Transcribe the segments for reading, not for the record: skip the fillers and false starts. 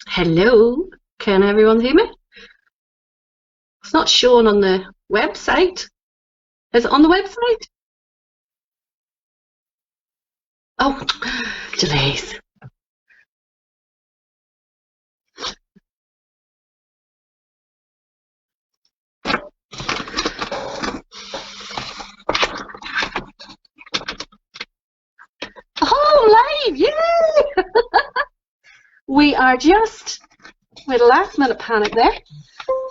Hello, can everyone hear me? It's not showing on the website. Is it on the website? Oh, delays. Oh, live! Yay! We are just with a last minute panic there.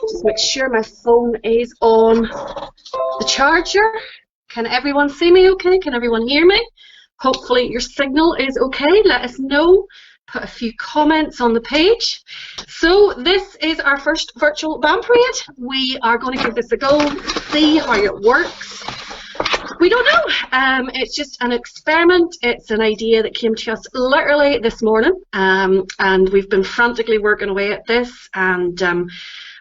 Just make sure my phone is on the charger. Can everyone see me okay? Can everyone hear me? Hopefully your signal is okay. Let us know. Put a few comments on the page. So this is our first virtual band parade. We are going to give this a go, see how it works. We don't know. It's just an experiment. It's an idea that came to us literally this morning, and we've been frantically working away at this. And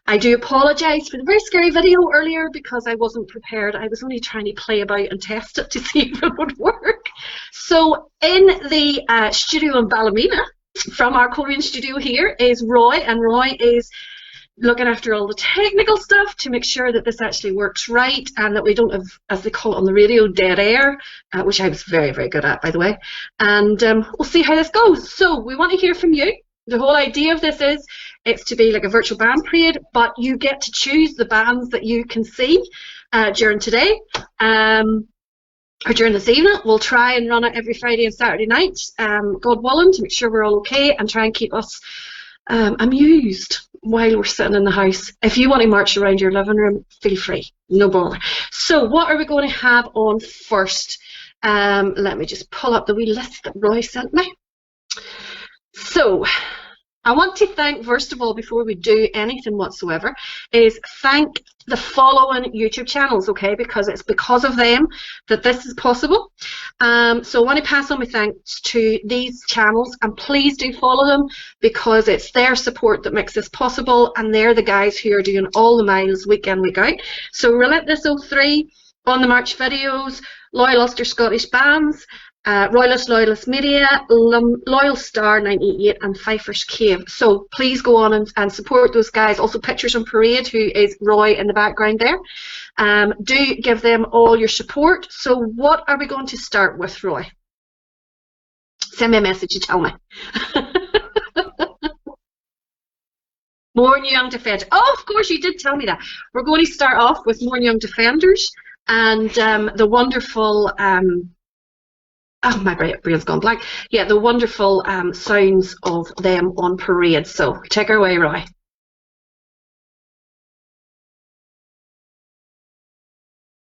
I do apologise for the very scary video earlier because I wasn't prepared. I was only trying to play about and test it to see if it would work. So in the studio in Ballymena, from our Korean studio here, is Roy, and Roy is looking after all the technical stuff to make sure that this actually works right and that we don't have, as they call it on the radio, dead air, which I was very, very good at, by the way. And we'll see how this goes. So we want to hear from you. The whole idea of this is it's to be like a virtual band parade, but you get to choose the bands that you can see during today or during this evening. We'll try and run it every Friday and Saturday night, God willing, to make sure we're all okay and try and keep us amused while we're sitting in the house. If you want to march around your living room, feel free, no bother. So what are we going to have on first? Let me just pull up the wee list that Roy sent me. So I want to thank, first of all, before we do anything whatsoever, is thank the following YouTube channels, okay, because it's because of them that this is possible. So I want to pass on my thanks to these channels, and please do follow them because it's their support that makes this possible, and they're the guys who are doing all the miles week in, week out. So Relentless 03, On the March videos, Loyal Ulster Scottish Bands, Loyalist Media, Loyal Star 98 and Pfeiffer's Cave. So please go on and support those guys. Also Pictures on Parade, who is Roy in the background there. Do give them all your support. So what are we going to start with, Roy? Send me a message and tell me. More Young Defenders. Oh, of course, you did tell me that. We're going to start off with More Young Defenders and the wonderful... oh, my brain's gone blank. Yeah, the wonderful sounds of them on Parade. So take her away, Roy.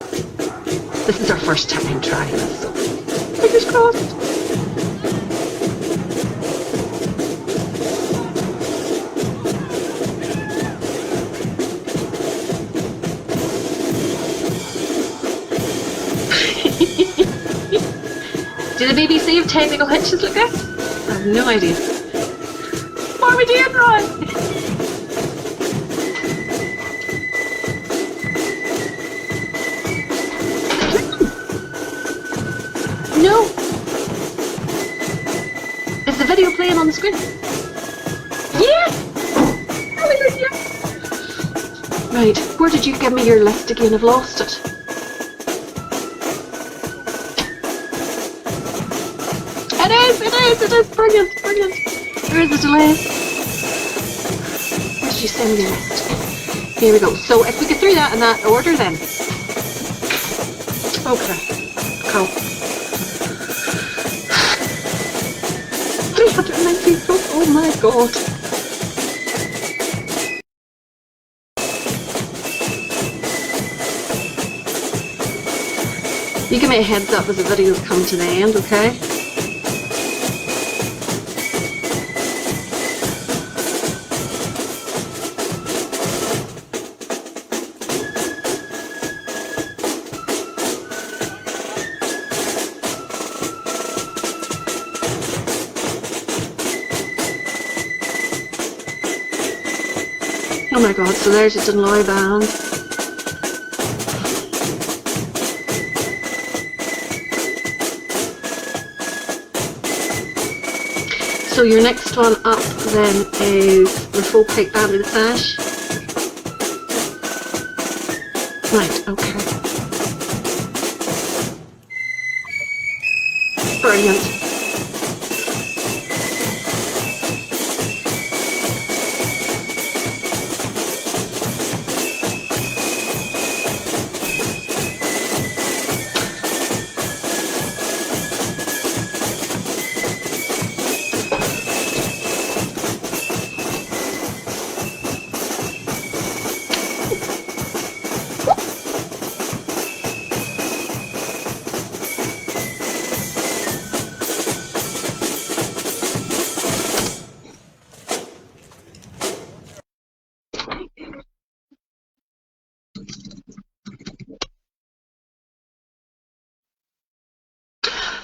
This is our first time trying this, so fingers crossed. Do the BBC have technical hitches like this? I have no idea. What are we doing, Roy? No. Is the video playing on the screen? Yes! Hallelujah! Right, where did you give me your list again? I've lost it. It is brilliant, brilliant. There is a delay. Where did you send me the list? Here we go. So if we get through that in that order then. Okay. Cool. 309 people. Oh my god. You give me a heads up as the videos come to the end, okay? Oh my god, so there's just a Dunloy band. So your next one up then is the full pipe band with the sash. Right, okay. Brilliant.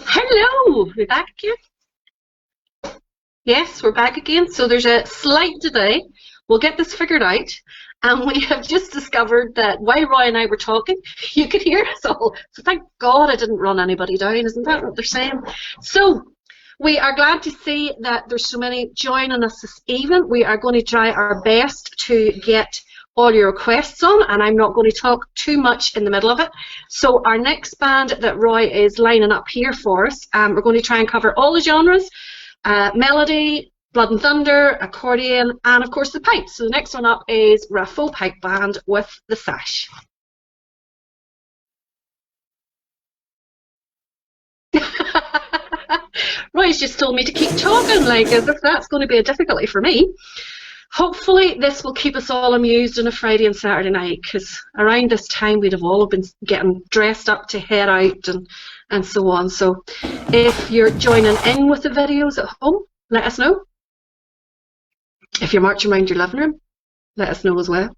Hello, we're back again. Yes, we're back again. So there's a slight delay. We'll get this figured out. And we have just discovered that while Roy and I were talking, you could hear us all. So thank God I didn't run anybody down. Isn't that what they're saying? So we are glad to see that there's so many joining us this evening. We are going to try our best to get all your requests on, and I'm not going to talk too much in the middle of it. So our next band that Roy is lining up here for us, we're going to try and cover all the genres, melody, blood and thunder, accordion, and of course the pipes. So the next one up is a full pipe band with the sash. Roy's just told me to keep talking, like as if that's going to be a difficulty for me. Hopefully this will keep us all amused on a Friday and Saturday night, because around this time we'd have all been getting dressed up to head out and so on. So if you're joining in with the videos at home, let us know. If you're marching around your living room, let us know as well.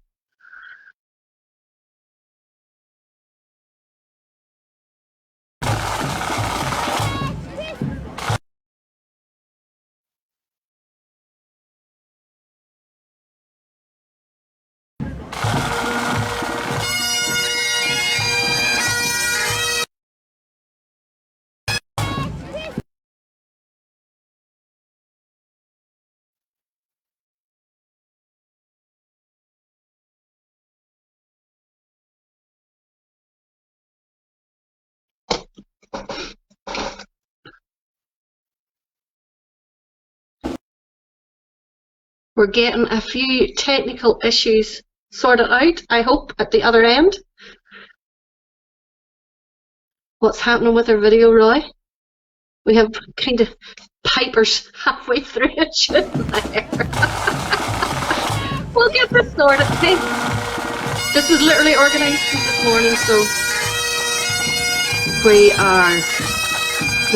We're getting a few technical issues sorted out, I hope, at the other end. What's happening with our video, Roy? We have kind of pipers halfway through it, shouldn't there? We'll get this sorted. Hey, this was literally organised this morning, so we are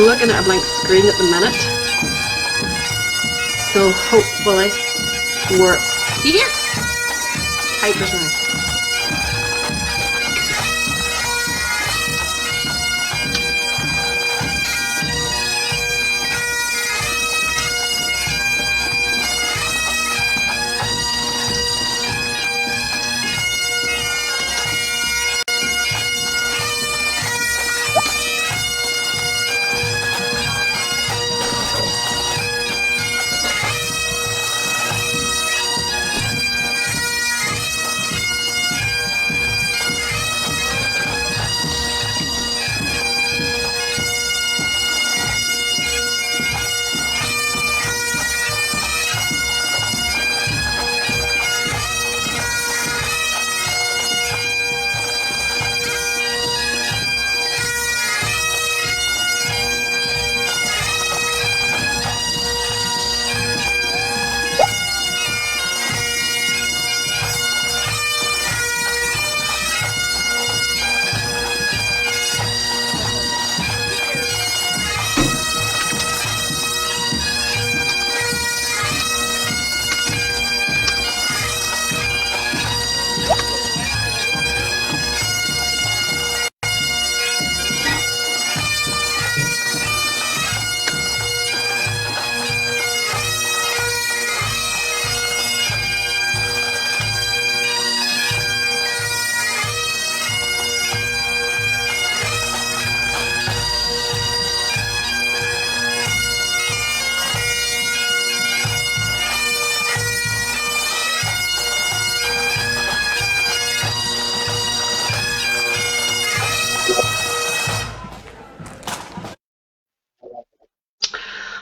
looking at a blank screen at the minute. So hopefully we're here. Pipers now.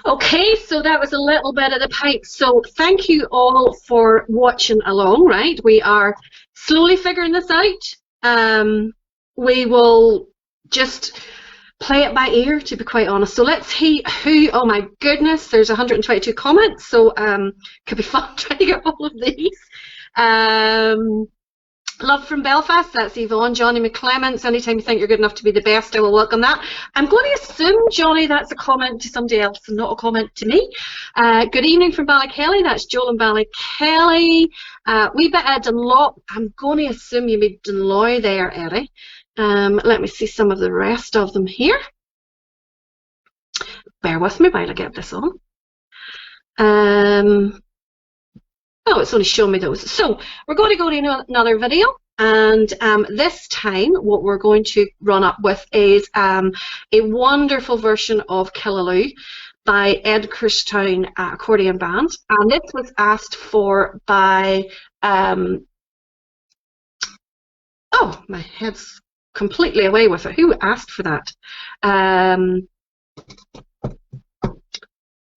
Okay, so that was a little bit of the pipe. So thank you all for watching along, right? We are slowly figuring this out. We will just play it by ear, to be quite honest. So let's see who, oh my goodness, there's 122 comments, so could be fun trying to get all of these. Love from Belfast, that's Yvonne. Johnny McClements, anytime you think you're good enough to be the best, I will welcome that. I'm going to assume, Johnny, that's a comment to somebody else and not a comment to me. Good evening from Ballykelly, that's Joel and Ballykelly. Wee bit of Dunlop, I'm going to assume you made Dunloy there, Eddie. Let me see some of the rest of them here. Bear with me while I get this on. Oh, it's only showing me those. So we're going to go to another video, and this time what we're going to run up with is a wonderful version of Killaloo by Edgarstown Accordion Band, and this was asked for by oh, my head's completely away with it. Who asked for that?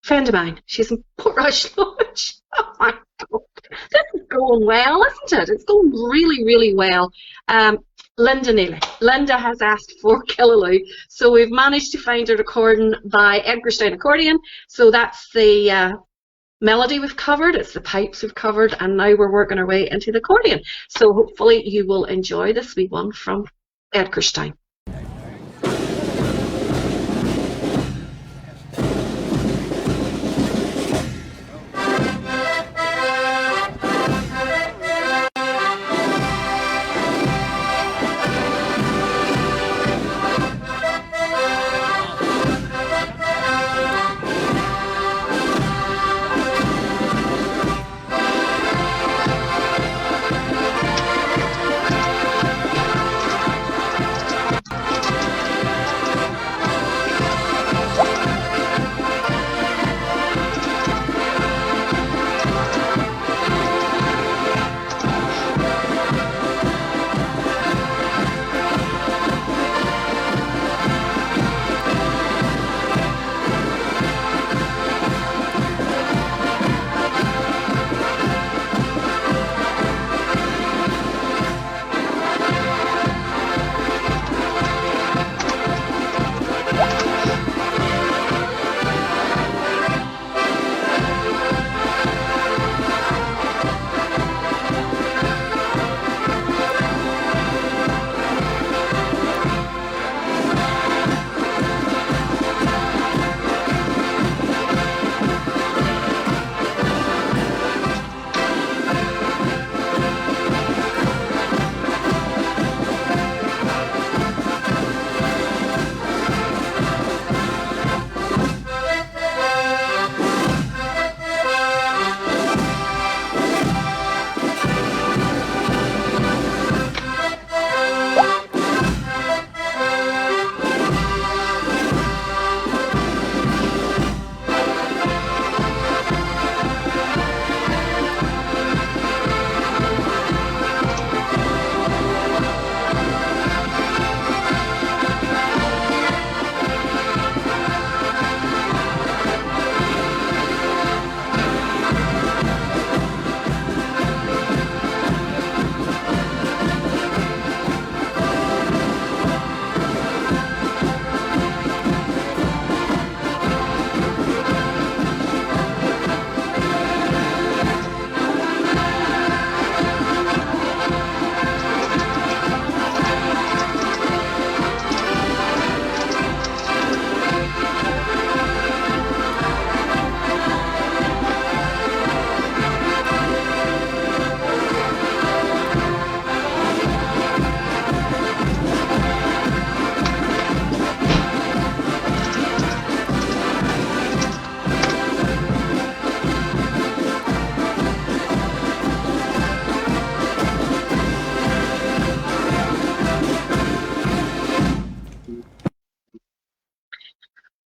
Friend of mine. She's in Portrush Lodge. Oh my God. This is going well, isn't it? It's going really, really well. Linda Neely. Linda has asked for Killaloo. So we've managed to find a recording by Edgarstown Accordion. So that's the melody we've covered, it's the pipes we've covered, and now we're working our way into the accordion. So hopefully you will enjoy this wee one from Edgarstown.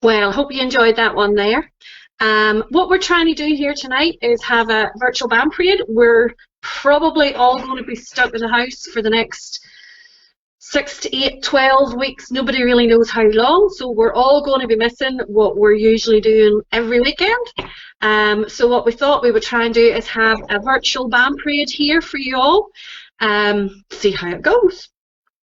Well, hope you enjoyed that one there. What we're trying to do here tonight is have a virtual band parade. We're probably all going to be stuck in the house for the next 6 to 8, 12 weeks, nobody really knows how long, so we're all going to be missing what we're usually doing every weekend. So what we thought we would try and do is have a virtual band parade here for you all. See how it goes.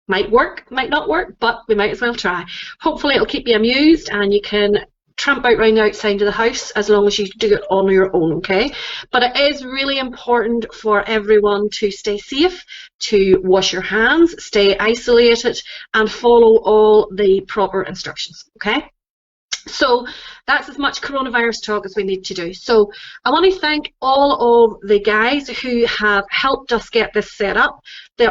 Might work, might not work, but we might as well try. Hopefully it'll keep you amused and you can tramp out round the outside of the house as long as you do it on your own, okay? But it is really important for everyone to stay safe, to wash your hands, stay isolated, and follow all the proper instructions, okay? So that's as much coronavirus talk as we need to do. So I want to thank all of the guys who have helped us get this set up.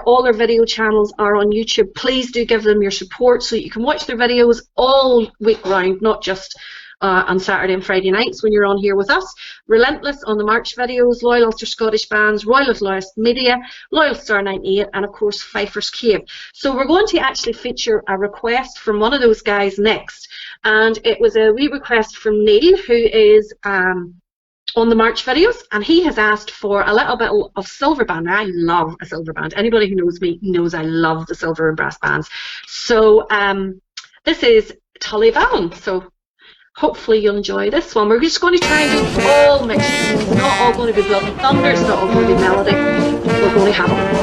All their video channels are on YouTube. Please do give them your support so you can watch their videos all week round, not just on Saturday and Friday nights when you're on here with us. Relentless on the March videos, Loyal Ulster Scottish Bands, Royal Loyalist Media, Loyal Star 98, and of course Pfeiffer's Cave. So we're going to actually feature a request from one of those guys next, and it was a wee request from Neil, who is on the March videos, and he has asked for a little bit of silver band. I love a silver band. Anybody who knows me knows I love the silver and brass bands. So this is Tully Ballon. So hopefully you'll enjoy this one. We're just going to try and do all mixtures. It's not all going to be blood and thunder, it's not all going to be melody. We're going to have it.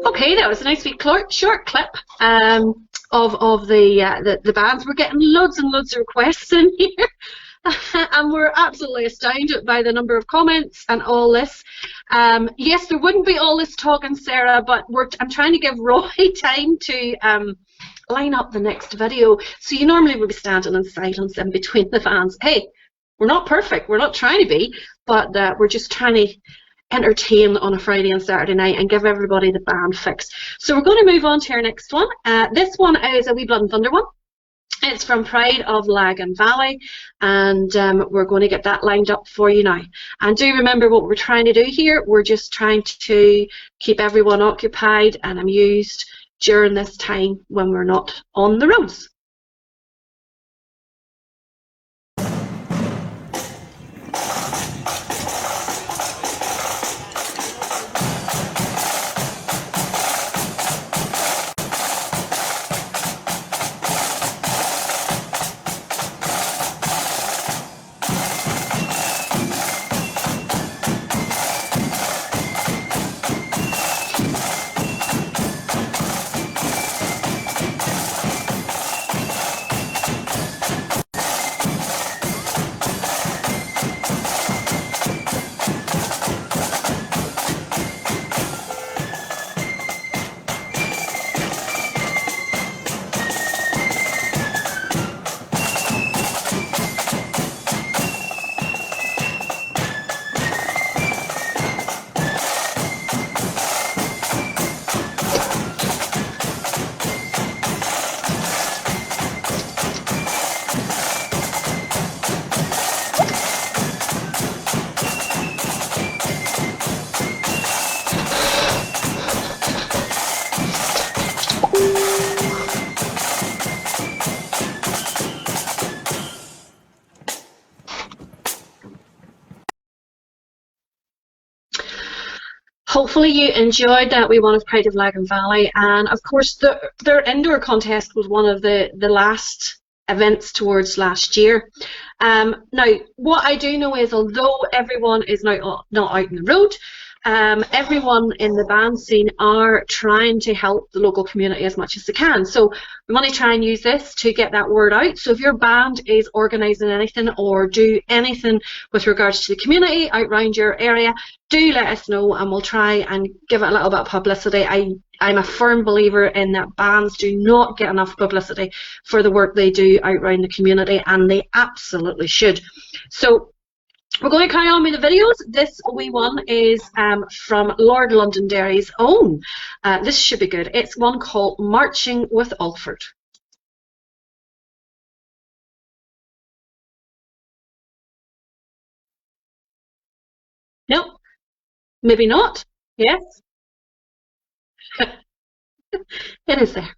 Okay, that was a nice wee short clip of the bands. We're getting loads and loads of requests in here, and we're absolutely astounded by the number of comments and all this. Yes, there wouldn't be all this talking, Sarah, but I'm trying to give Roy time to line up the next video. So you normally would be standing in silence in between the fans. Hey, we're not perfect. We're not trying to be, but we're just trying to entertain on a Friday and Saturday night and give everybody the band fix. So we're going to move on to our next one. This one is a wee Blood and Thunder one. It's from Pride of Lagan Valley, and we're going to get that lined up for you now. And do remember what we're trying to do here. We're just trying to keep everyone occupied and amused during this time when we're not on the roads. Hopefully you enjoyed that wee one of Pride of Lagan Valley, and of course their indoor contest was one of the last events towards last year. Now what I do know is, although everyone is now not out on the road, everyone in the band scene are trying to help the local community as much as they can. So we want to try and use this to get that word out. So if your band is organising anything or do anything with regards to the community out around your area, do let us know and we'll try and give it a little bit of publicity. I'm a firm believer in that bands do not get enough publicity for the work they do out around the community, and they absolutely should. So we're going to carry on with the videos. This wee one is from Lord Londonderry's own. This should be good. It's one called Marching with Alford. No, maybe not. Yes, it is there.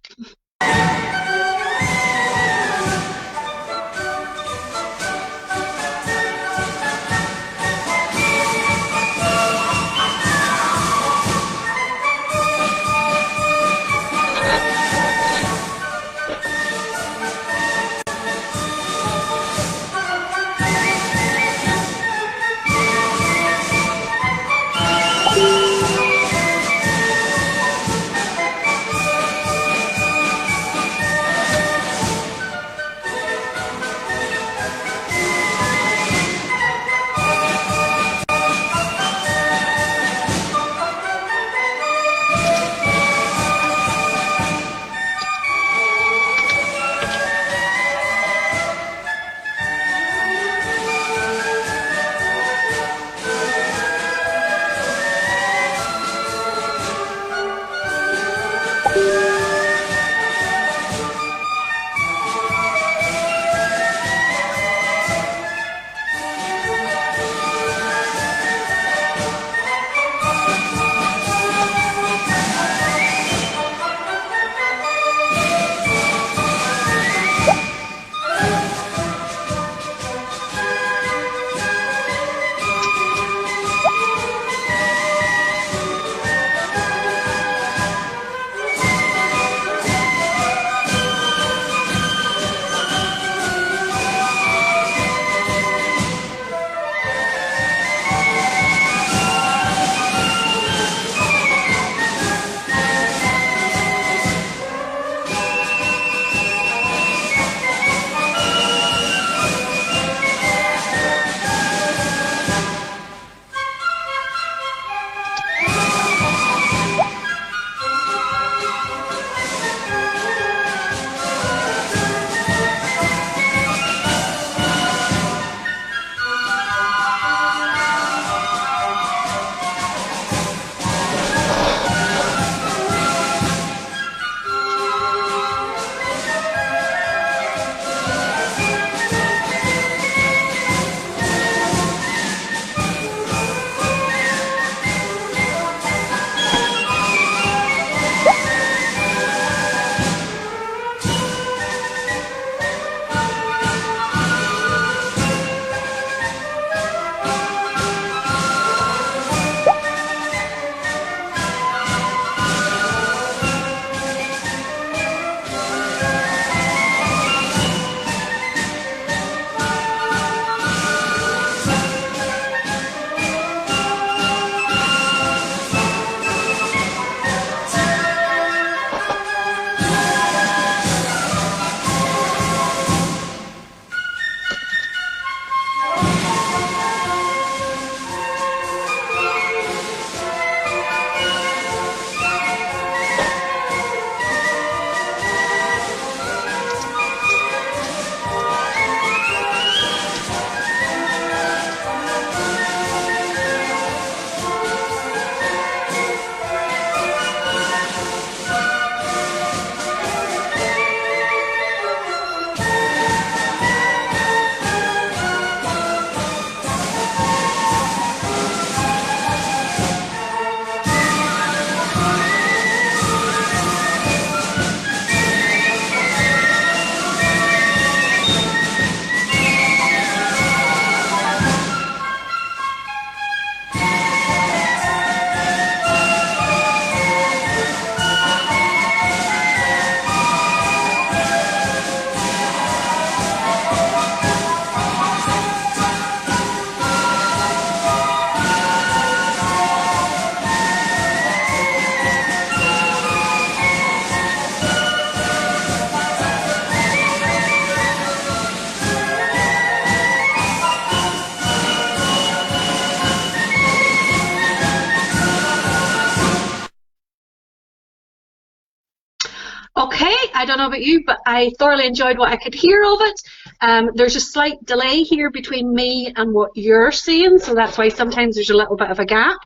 don't know about you, but I thoroughly enjoyed what I could hear of it. There's a slight delay here between me and what you're saying, so that's why sometimes there's a little bit of a gap.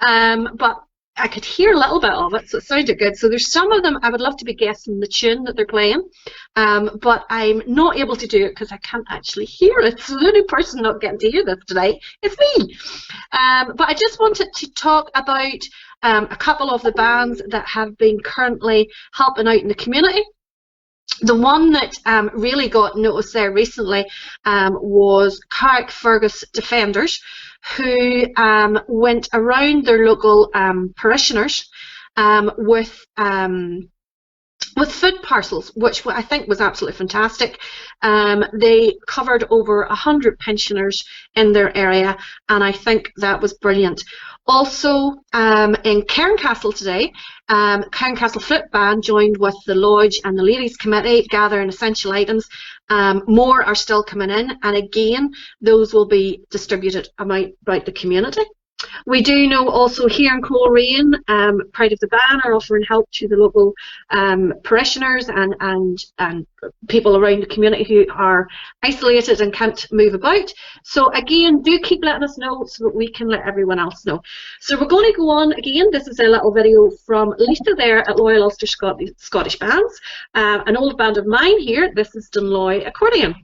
But I could hear a little bit of it, so it sounded good. So there's some of them I would love to be guessing the tune that they're playing, but I'm not able to do it because I can't actually hear it. So the only person not getting to hear this tonight is me. But I just wanted to talk about a couple of the bands that have been currently helping out in the community. The one that really got noticed there recently was Carrickfergus Defenders, who went around their local parishioners with food parcels, which I think was absolutely fantastic. They covered over 100 pensioners in their area, and I think that was brilliant. Also, in Cairncastle today, Cairncastle Flute Band joined with the Lodge and the Ladies Committee, gathering essential items. More are still coming in, and again, those will be distributed about the community. We do know also here in Coleraine, Pride of the Ban are offering help to the local parishioners and people around the community who are isolated and can't move about. So again, do keep letting us know so that we can let everyone else know. So we're going to go on again. This is a little video from Lisa there at Loyal Ulster Scottish Bands, an old band of mine here. This is Dunloy Accordion.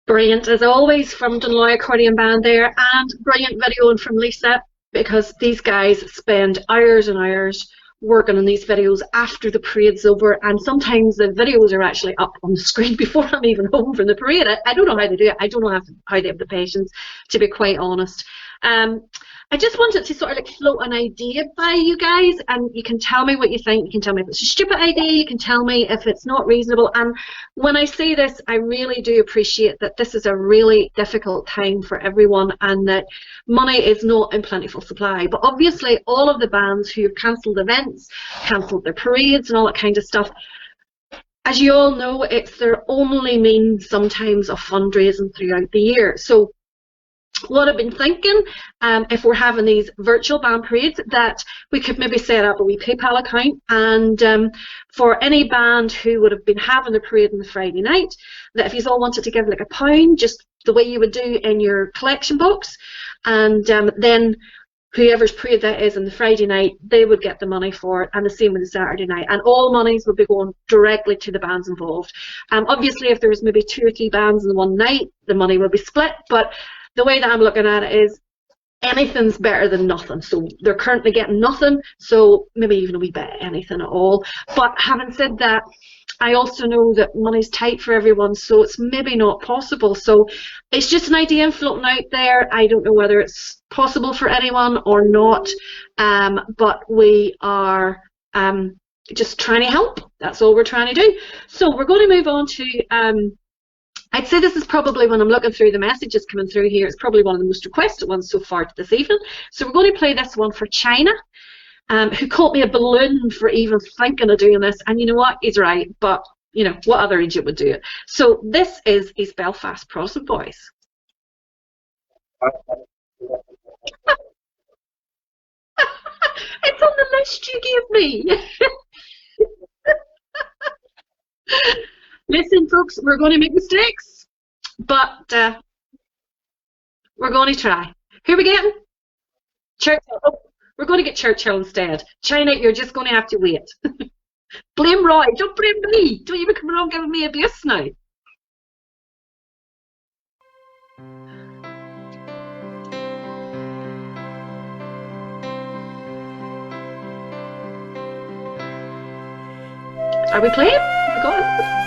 Brilliant as always from Dunloy Accordion Band there, and brilliant videoing from Lisa, because these guys spend hours and hours working on these videos after the parade's over, and sometimes the videos are actually up on the screen before I'm even home from the parade. I don't know how they do it. I don't know how they have the patience, to be quite honest. I just wanted to sort of like float an idea by you guys, and you can tell me what you think. You can tell me if it's a stupid idea. You can tell me if it's not reasonable. And when I say this, I really do appreciate that this is a really difficult time for everyone, and that money is not in plentiful supply. But obviously, all of the bands who have cancelled events, cancelled their parades and all that kind of stuff, as you all know, it's their only means sometimes of fundraising throughout the year. So what I've been thinking, if we're having these virtual band parades, that we could maybe set up a wee PayPal account, and for any band who would have been having the parade on the Friday night, that if you all wanted to give like £1, just the way you would do in your collection box, and then whoever's parade that is on the Friday night, they would get the money for it, and the same with the Saturday night, and all monies would be going directly to the bands involved. Obviously, if there was maybe 2 or 3 bands in one night, the money would be split, but the way that I'm looking at it is anything's better than nothing. So they're currently getting nothing, so maybe even a wee bit of anything at all. But having said that, I also know that money's tight for everyone, so it's maybe not possible. So it's just an idea floating out there. I don't know whether it's possible for anyone or not, but we are just trying to help. That's all we're trying to do. So we're going to move on to I'd say this is probably, when I'm looking through the messages coming through here, it's probably one of the most requested ones so far this evening. So we're going to play this one for China, who called me a balloon for even thinking of doing this. And you know what? He's right. But, you know, what other idiot would do it? So this is his Belfast Protestant voice. It's on the list you gave me. Listen, folks, we're going to make mistakes, but we're going to try. Who are we getting? Churchill. Oh, we're going to get Churchill instead. China, you're just going to have to wait. Blame Roy. Don't blame me. Don't even come around giving me abuse now. Are we playing? We're going.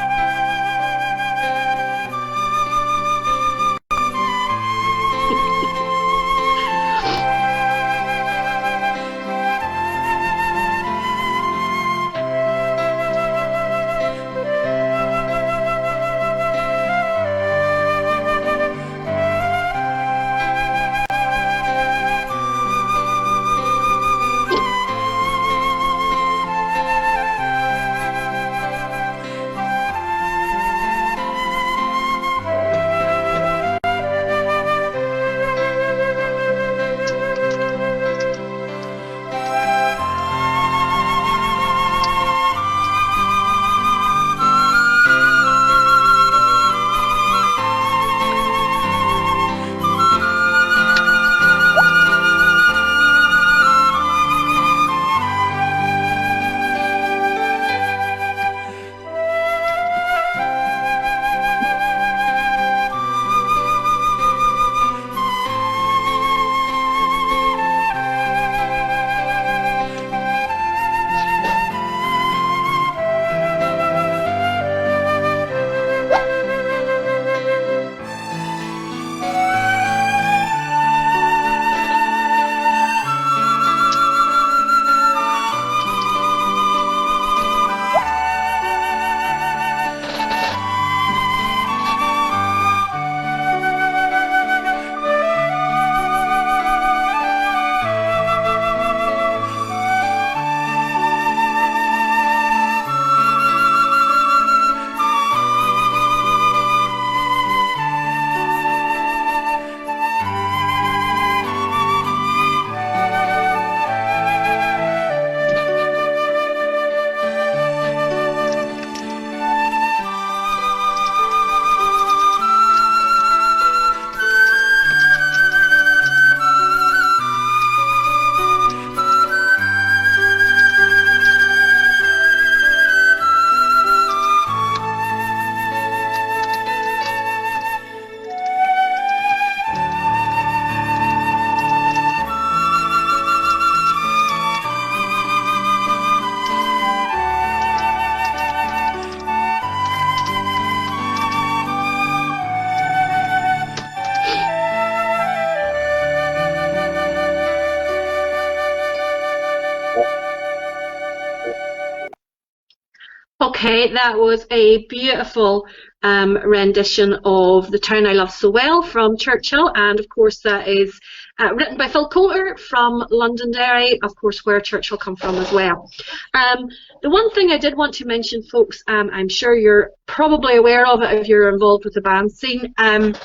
Okay, that was a beautiful rendition of The Town I Love So Well from Churchill, and of course that is written by Phil Coulter from Londonderry, of course where Churchill come from as well. The one thing I did want to mention, folks, I'm sure you're probably aware of it if you're involved with the band scene, and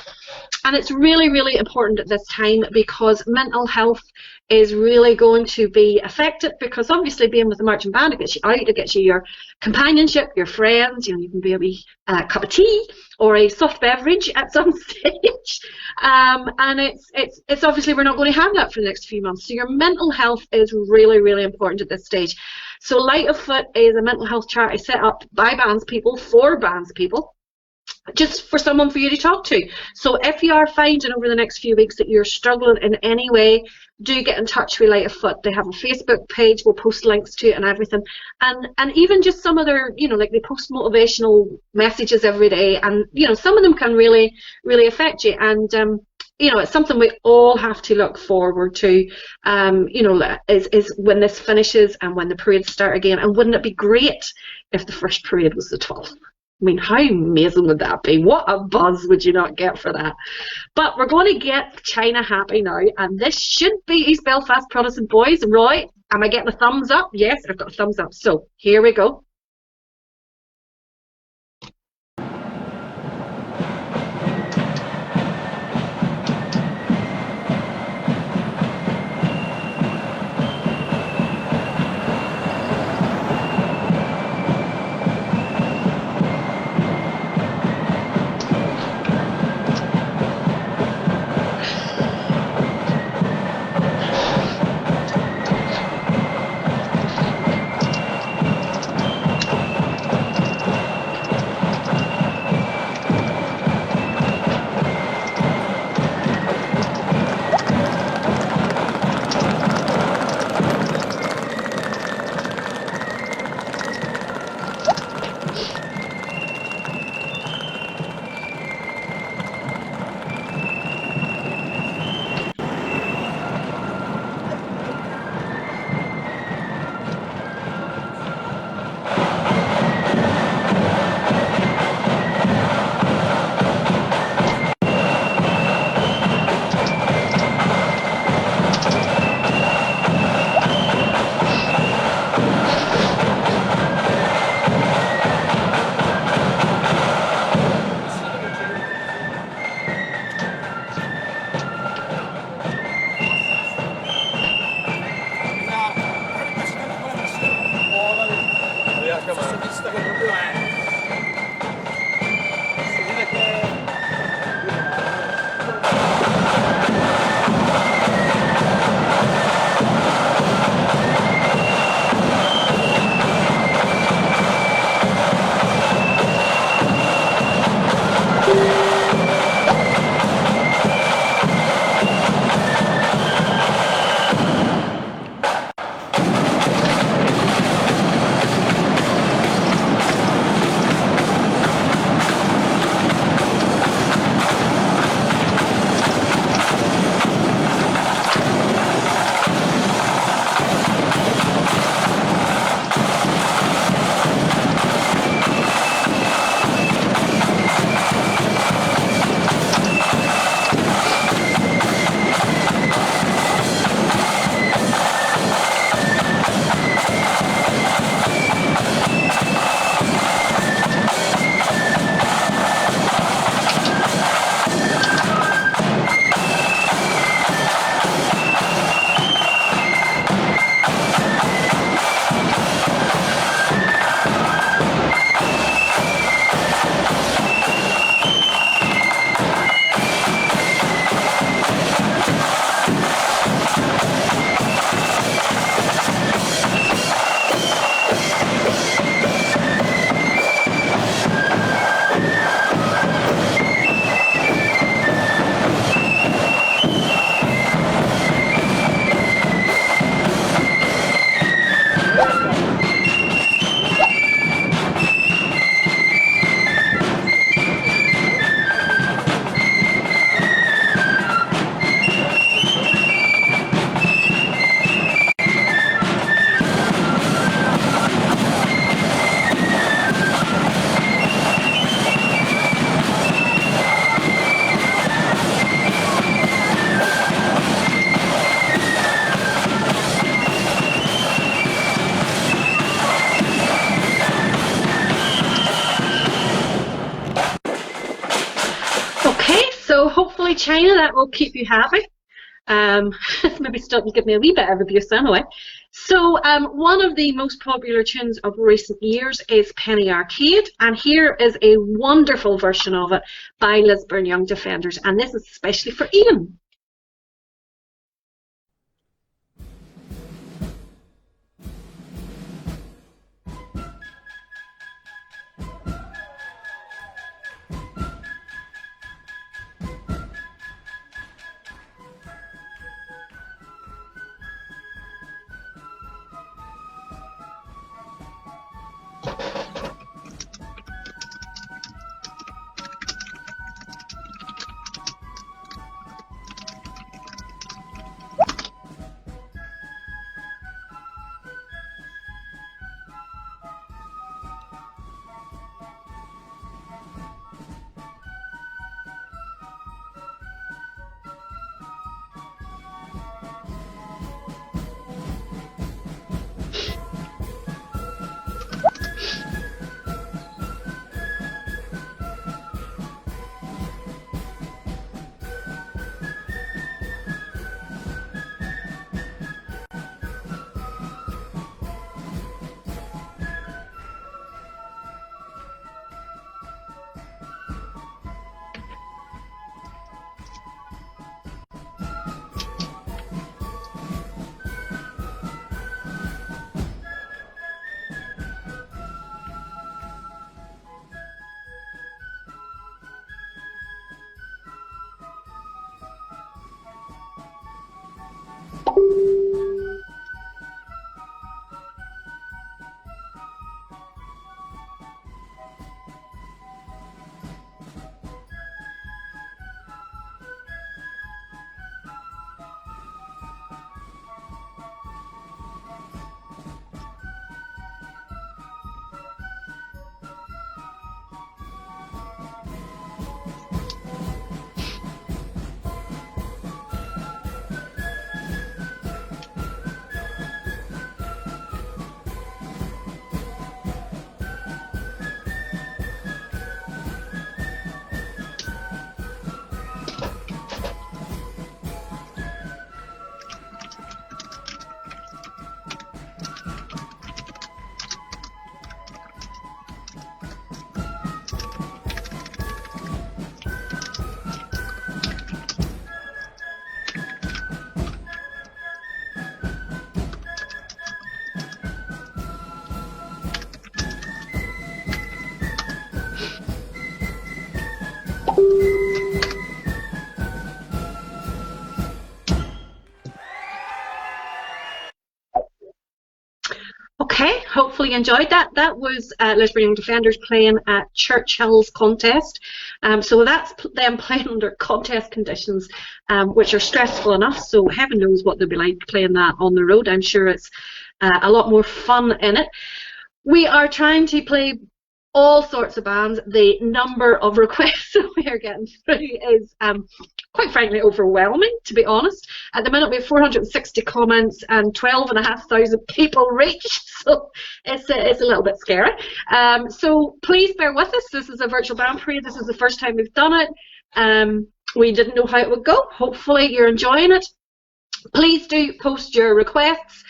it's really, really important at this time because mental health is really going to be affected, because obviously being with a marching band, it gets you out, it gets you your companionship, your friends, you know, you can be a wee cup of tea or a soft beverage at some stage. And it's obviously we're not going to have that for the next few months. So your mental health is really, really important at this stage. So Light of Foot is a mental health charity set up by bands people for bands people, just for someone for you to talk to. So if you are finding over the next few weeks that you're struggling in any way, do get in touch with Light of Foot. They have a Facebook page, we'll post links to it and everything. And even just some of their, you know, like they post motivational messages every day, and, you know, some of them can really, really affect you. And, you know, it's something we all have to look forward to, you know, is when this finishes and when the parades start again. And wouldn't it be great if the first parade was the 12th? I mean, how amazing would that be? What a buzz would you not get for that? But we're going to get China happy now, and this should be East Belfast Protestant Boys. Roy, am I getting a thumbs up? Yes, I've got a thumbs up. So here we go. Okay, so hopefully China, that will keep you happy. Maybe still give me a wee bit of abuse anyway. So one of the most popular tunes of recent years is Penny Arcade, and here is a wonderful version of it by Lisburn Young Defenders, and this is especially for Ian. Okay, hopefully you enjoyed that. That was Lisburn Young Defenders playing at Churchill's contest. So that's them playing under contest conditions, which are stressful enough. So heaven knows what they'll be like playing that on the road. I'm sure it's a lot more fun in it. We are trying to play all sorts of bands. The number of requests that we are getting through is quite frankly overwhelming, to be honest. At the minute we have 460 comments and 12,500 people reached, so it's a little bit scary. So please bear with us. This is a virtual band parade. This is the first time we've done it. We didn't know how it would go. Hopefully you're enjoying it. Please do post your requests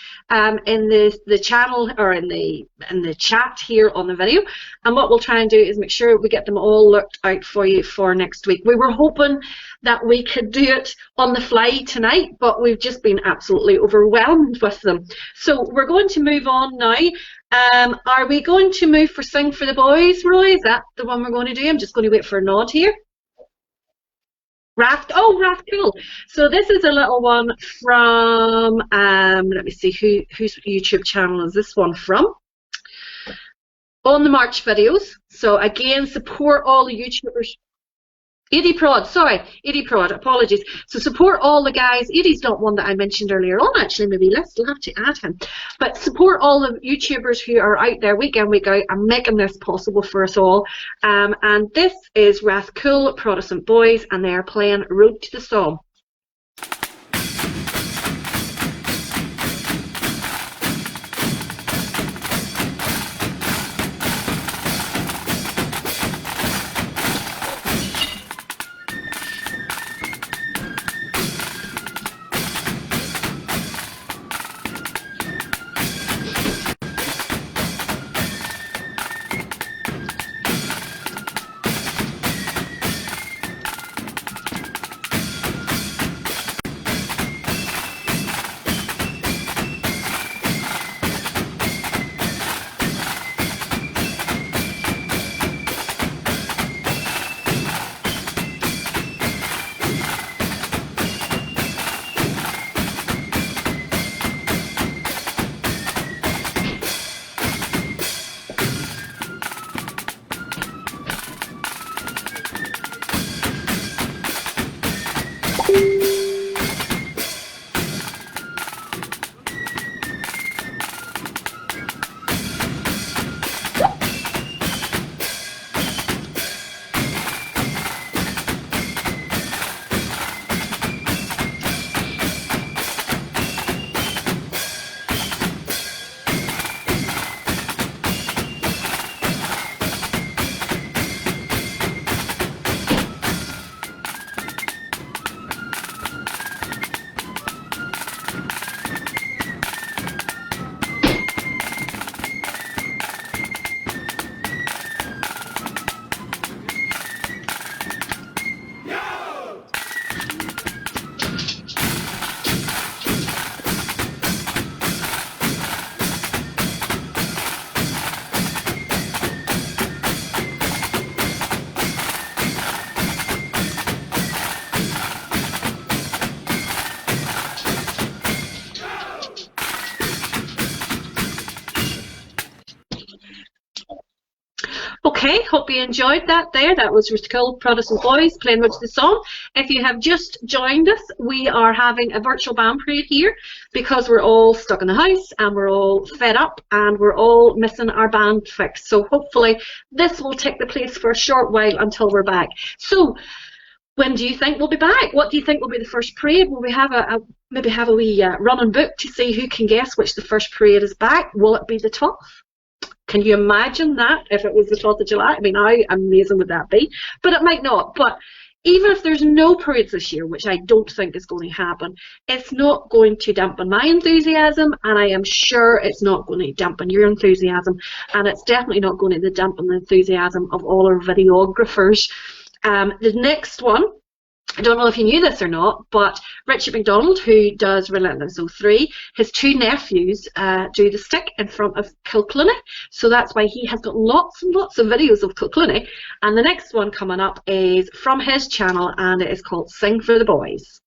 in the channel or in the chat here on the video, and what we'll try and do is make sure we get them all looked out for you for next week. We were hoping that we could do it on the fly tonight, but we've just been absolutely overwhelmed with them. So we're going to move on now. Are we going to move for Sing for the Boys, Roy? Is that the one we're going to do? I'm just going to wait for a nod here. Raft, oh, Raft, cool. So this is a little one from, let me see, whose YouTube channel is this one from? On the March videos. So again, support all the YouTubers. Eddie Prod, sorry, Eddie Prod, apologies. So support all the guys. Eddie's not one that I mentioned earlier on, actually, maybe let's have to add him. But support all the YouTubers who are out there week in, week out and making this possible for us all. And this is Rathcoole Protestant Boys, and they're playing Road to the Somme. Okay, hope you enjoyed that there. That was Cool Protestant Boys playing Witch the Song. If you have just joined us, we are having a virtual band parade here because we're all stuck in the house and we're all fed up and we're all missing our band fix. So hopefully this will take the place for a short while until we're back. So when do you think we'll be back? What do you think will be the first parade? Will we have maybe have a wee running book to see who can guess which the first parade is back? Will it be the 12th? Can you imagine that if it was the 12th of July? I mean, how amazing would that be? But it might not. But even if there's no parades this year, which I don't think is going to happen, it's not going to dampen my enthusiasm, and I am sure it's not going to dampen your enthusiasm, and it's definitely not going to dampen the enthusiasm of all our videographers. The next one, I don't know if you knew this or not, but Richard McDonald, who does Relentless 03, his two nephews do the stick in front of Kilcloney, so that's why he has got lots and lots of videos of Kilcloney. And the next one coming up is from his channel, and it is called Sing for the Boys.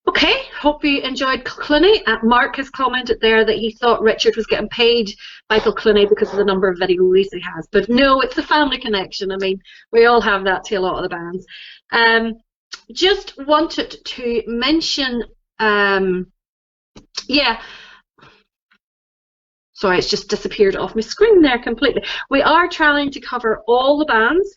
Okay, hope you enjoyed Kilcloney. Mark has commented there that he thought Richard was getting paid by Kilcloney because of the number of videos he has. But no, it's a family connection. I mean, we all have that to a lot of the bands. Just wanted to mention, yeah, sorry, it's just disappeared off my screen there completely. We are trying to cover all the bands.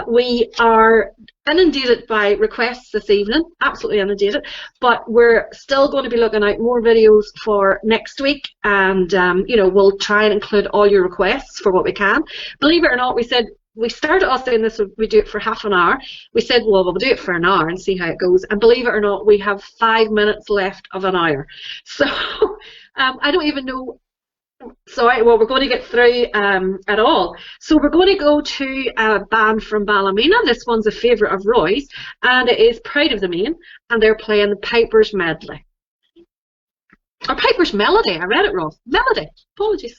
We are inundated by requests this evening, absolutely inundated, but we're still going to be looking at more videos for next week, and you know, we'll try and include all your requests for what we can. Believe it or not, we said we started off saying this, we do it for half an hour. We said, well, we'll do it for an hour and see how it goes, and believe it or not, we have 5 minutes left of an hour. So I don't even know. Sorry, well, we're going to get through at all. So we're going to go to a band from Ballymena. This one's a favourite of Roy's, and it is Pride of the Main, and they're playing the Piper's Medley. Or Piper's Melody, I read it wrong. Melody, apologies.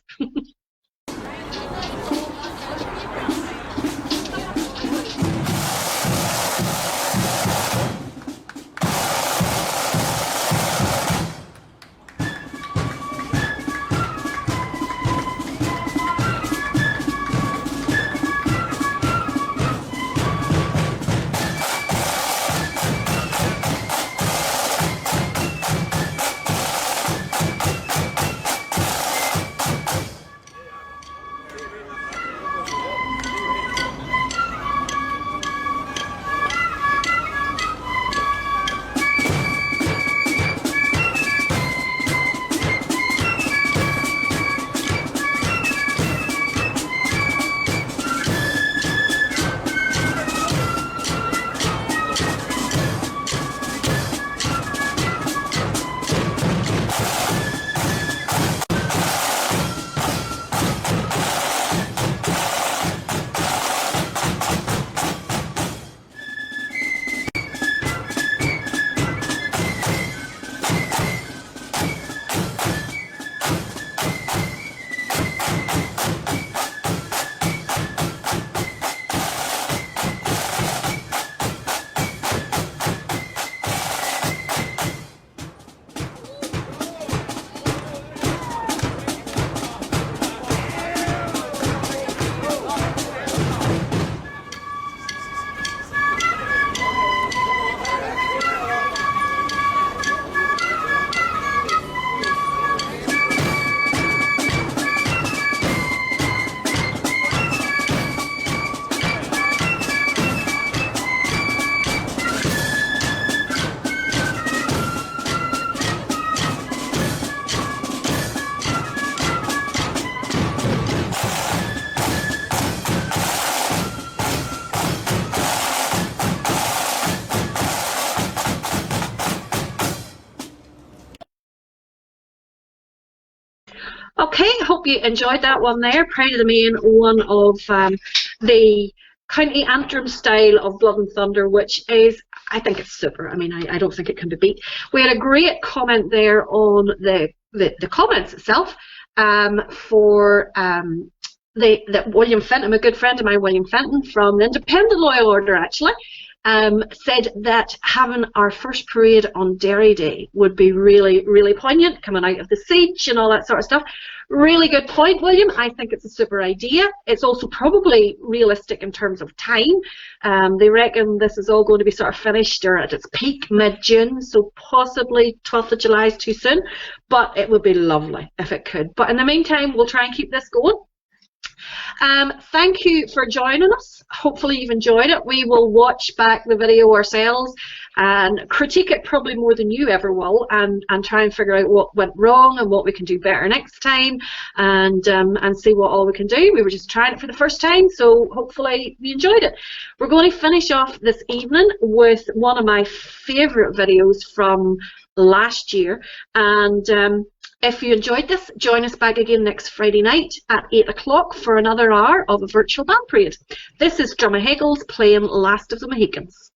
Okay, hope you enjoyed that one there. Pride of the Main, one of the County Antrim style of Blood and Thunder, which is, I think it's super. I mean, I don't think it can be beat. We had a great comment there on the comments itself for that William Fenton, a good friend of mine, William Fenton from the Independent Loyal Order actually, said that having our first parade on Derry Day would be really, really poignant, coming out of the siege and all that sort of stuff. Really good point, William. I think it's a super idea. It's also probably realistic in terms of time. They reckon this is all going to be sort of finished or at its peak mid-June, so possibly 12th of July is too soon, but it would be lovely if it could. But in the meantime, we'll try and keep this going. Thank you for joining us. Hopefully you've enjoyed it. We will watch back the video ourselves and critique it probably more than you ever will, and try and figure out what went wrong and what we can do better next time, and see what all we can do. We were just trying it for the first time, so hopefully you enjoyed it. We're going to finish off this evening with one of my favourite videos from last year, and if you enjoyed this, join us back again next Friday night at 8 o'clock for another hour of a virtual band parade. This is Drummer Heggles playing Last of the Mohicans.